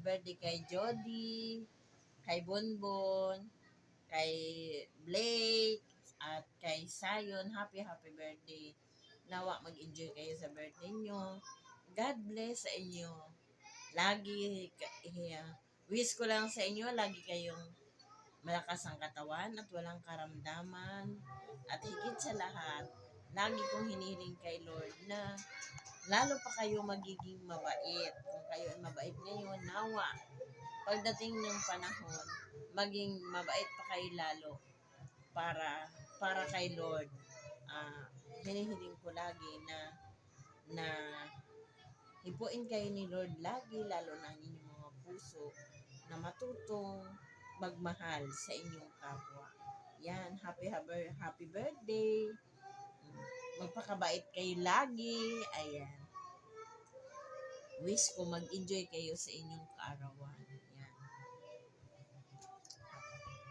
birthday kay Jody, kay Bonbon, kay Blake, at kay Sayon. Happy birthday. Nawa mag-enjoy kayo sa birthday nyo. God bless sa inyo. Lagi, wish ko lang sa inyo, lagi kayong malakas ang katawan at walang karamdaman. At higit sa lahat, lagi kong hinihiling kay Lord na lalo pa kayo magiging mabait. Kung kayo ay mabait ngayon, nawa, pagdating ng panahon, maging mabait pa kayo lalo para kay Lord. Hinihiling ko lagi na hipuin kayo ni Lord lagi, lalo na ang inyong mga puso, na matutong magmahal sa inyong kapwa. Yan, happy birthday. Magpakabait kayo lagi. Ayan. Wish ko mag-enjoy kayo sa inyong araw.